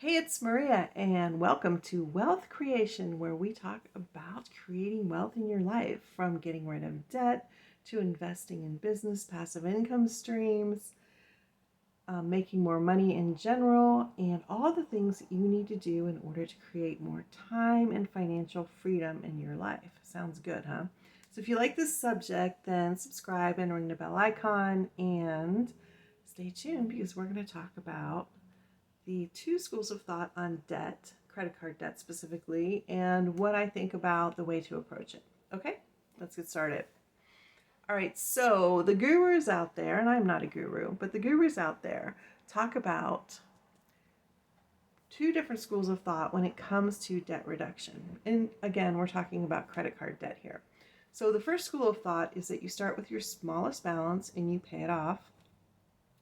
Hey, it's Maria, and welcome to Wealth Creation, where we talk about creating wealth in your life, from getting rid of debt to investing in business, passive income streams, making more money in general, and all the things that you need to do in order to create more time and financial freedom in your life. Sounds good, huh? So if you like this subject, then subscribe and ring the bell icon and stay tuned because we're going to talk about the two schools of thought on debt, credit card debt specifically, and what I think about the way to approach it. Okay, let's get started. All right, so the gurus out there, and I'm not a guru, but the gurus out there talk about two different schools of thought when it comes to debt reduction. And again, we're talking about credit card debt here. So the first school of thought is that you start with your smallest balance and you pay it off.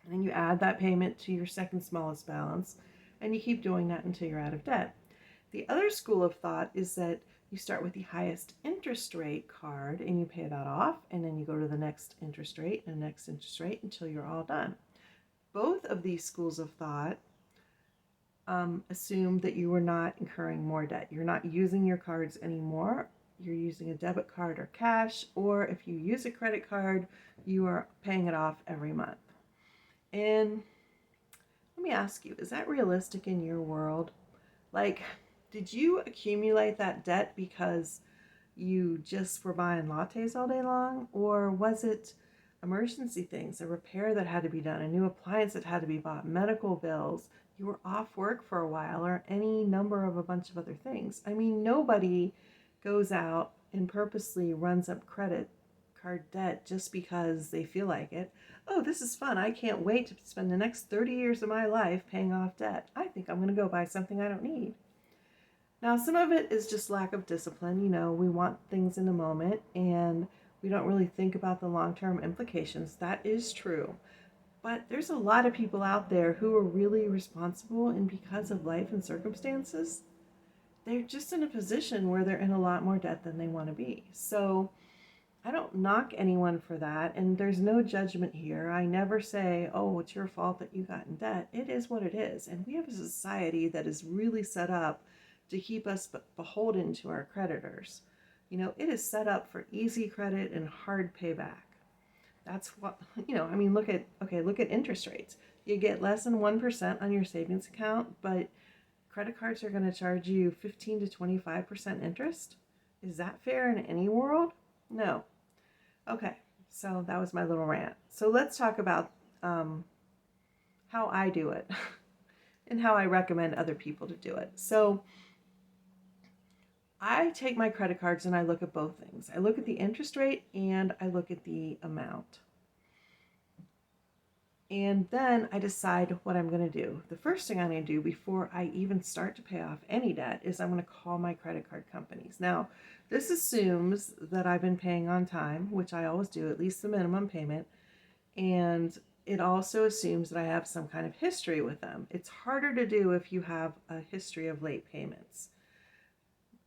And then you add that payment to your second smallest balance, and you keep doing that until you're out of debt. The other school of thought is that you start with the highest interest rate card and you pay that off, and then you go to the next interest rate and the next interest rate until you're all done. Both of these schools of thought assume that you are not incurring more debt. You're not using your cards anymore. You're using a debit card or cash, or if you use a credit card, you are paying it off every month. And let me ask you, is that realistic in your world? Like, did you accumulate that debt because you just were buying lattes all day long? Or was it emergency things, a repair that had to be done, a new appliance that had to be bought, medical bills, you were off work for a while, or any number of a bunch of other things? I mean, nobody goes out and purposely runs up credit card debt just because they feel like it. Oh, this is fun. I can't wait to spend the next 30 years of my life paying off debt. I think I'm going to go buy something I don't need. Now, some of it is just lack of discipline. You know, we want things in a moment and we don't really think about the long-term implications. That is true. But there's a lot of people out there who are really responsible, and because of life and circumstances, they're just in a position where they're in a lot more debt than they want to be. So I don't knock anyone for that, and there's no judgment here. I never say, oh, it's your fault that you got in debt. It is what it is. And we have a society that is really set up to keep us beholden to our creditors. You know, it is set up for easy credit and hard payback. That's what, I mean, look at interest rates. You get less than 1% on your savings account, but credit cards are going to charge you 15 to 25% interest. Is that fair in any world? No. Okay, so that was my little rant. So let's talk about how I do it and how I recommend other people to do it. So I take my credit cards and I look at both things. I look at the interest rate and I look at the amount. And then I decide what I'm going to do. The first thing I'm going to do before I even start to pay off any debt is I'm going to call my credit card companies. Now, this assumes that I've been paying on time, which I always do, at least the minimum payment. And it also assumes that I have some kind of history with them. It's harder to do if you have a history of late payments.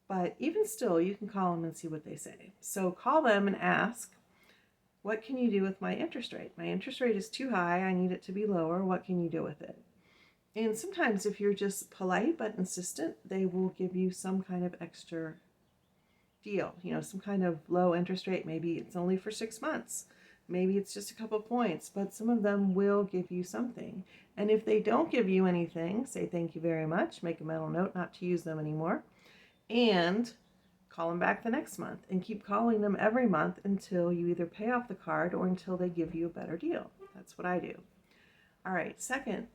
But even still, you can call them and see what they say. So call them and ask, what can you do with my interest rate? My interest rate is too high. I need it to be lower. What can you do with it? And sometimes if you're just polite but insistent, they will give you some kind of extra deal, some kind of low interest rate. Maybe it's only for 6 months. Maybe it's just a couple points, but some of them will give you something. And if they don't give you anything, say thank you very much, make a mental note not to use them anymore, and call them back the next month and keep calling them every month until you either pay off the card or until they give you a better deal. That's what I do. All right, second,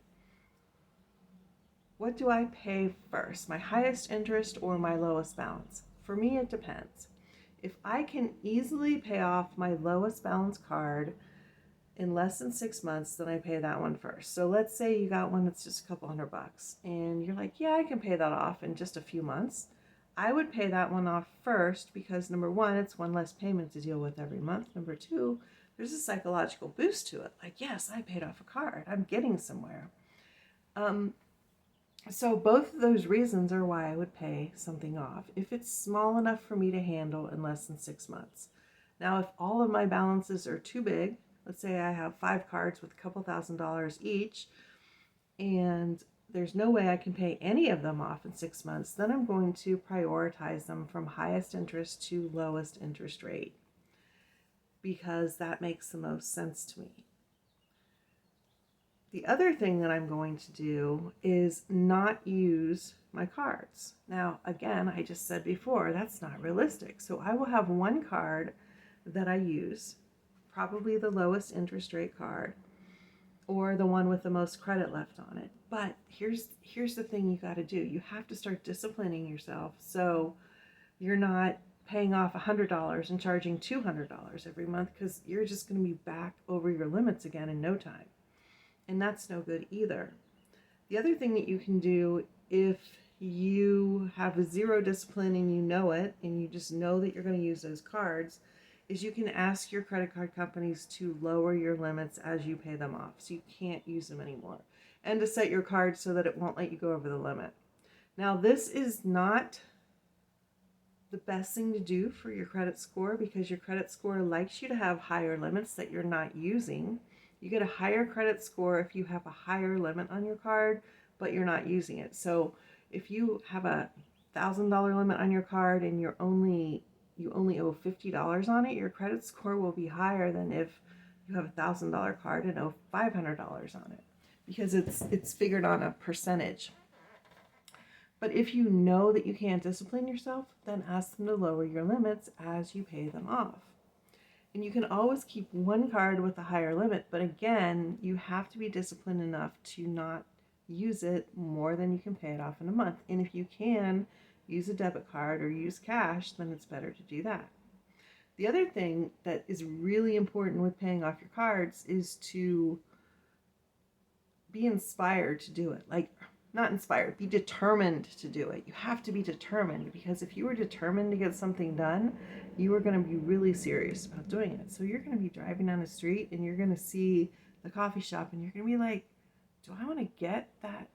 what do I pay first? My highest interest or my lowest balance? For me, it depends. If I can easily pay off my lowest balance card in less than 6 months, then I pay that one first. So let's say you got one that's just a couple $100 and you're like, yeah, I can pay that off in just a few months. I would pay that one off first because number one, it's one less payment to deal with every month. Number two, there's a psychological boost to it. Like, yes, I paid off a card. I'm getting somewhere. So both of those reasons are why I would pay something off if it's small enough for me to handle in less than 6 months. Now, if all of my balances are too big, let's say I have 5 cards with a couple $1,000s each, and there's no way I can pay any of them off in 6 months, then I'm going to prioritize them from highest interest to lowest interest rate, because that makes the most sense to me. The other thing that I'm going to do is not use my cards. Now, again, I just said before, that's not realistic. So I will have one card that I use, probably the lowest interest rate card, or the one with the most credit left on it. But here's the thing you got to do. You have to start disciplining yourself so you're not paying off $100 and charging $200 every month, because you're just going to be back over your limits again in no time. And that's no good either. The other thing that you can do, if you have zero discipline and you know it, and you just know that you're going to use those cards, is you can ask your credit card companies to lower your limits as you pay them off, so you can't use them anymore, and to set your card so that it won't let you go over the limit. Now, this is not the best thing to do for your credit score, because your credit score likes you to have higher limits that you're not using. You get a higher credit score if you have a higher limit on your card, but you're not using it. So if you have a $1,000 limit on your card and you only owe $50 on it, your credit score will be higher than if you have a $1,000 card and owe $500 on it, because it's figured on a percentage. But if you know that you can't discipline yourself, then ask them to lower your limits as you pay them off. And you can always keep one card with a higher limit, but again, you have to be disciplined enough to not use it more than you can pay it off in a month. And if you can use a debit card or use cash, then it's better to do that. The other thing that is really important with paying off your cards is to be inspired to do it. Like, not inspired, be determined to do it. You have to be determined, because if you were determined to get something done, you are going to be really serious about doing it. So you're going to be driving down the street and you're going to see the coffee shop and you're going to be like, do I want to get that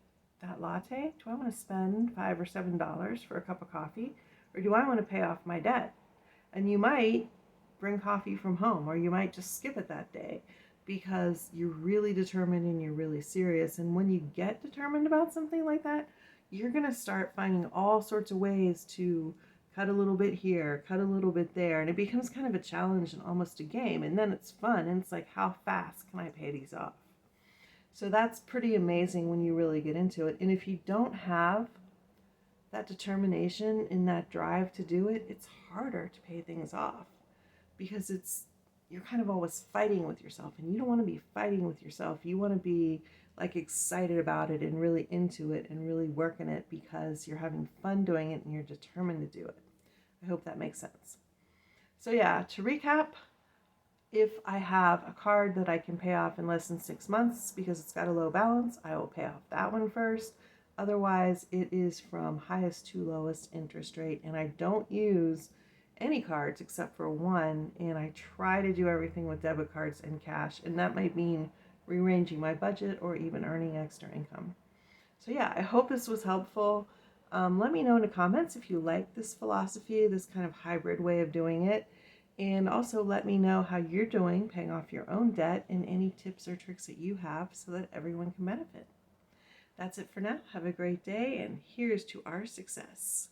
latte? Do I want to spend $5 or $7 for a cup of coffee? Or do I want to pay off my debt? And you might bring coffee from home, or you might just skip it that day, because you're really determined and you're really serious. And when you get determined about something like that, you're going to start finding all sorts of ways to cut a little bit here, cut a little bit there, and it becomes kind of a challenge and almost a game. And then it's fun, and it's like, how fast can I pay these off? So that's pretty amazing when you really get into it. And if you don't have that determination and that drive to do it, it's harder to pay things off, because you're kind of always fighting with yourself, and you don't want to be fighting with yourself. You want to be like excited about it and really into it and really working it, because you're having fun doing it and you're determined to do it. I hope that makes sense. So yeah, to recap, if I have a card that I can pay off in less than 6 months because it's got a low balance, I will pay off that one first. Otherwise, it is from highest to lowest interest rate, and I don't use any cards except for one, and I try to do everything with debit cards and cash, and that might mean rearranging my budget or even earning extra income. So yeah, I hope this was helpful. Let me know in the comments if you like this philosophy, this kind of hybrid way of doing it, and also let me know how you're doing paying off your own debt and any tips or tricks that you have so that everyone can benefit. That's it for now. Have a great day, and here's to our success.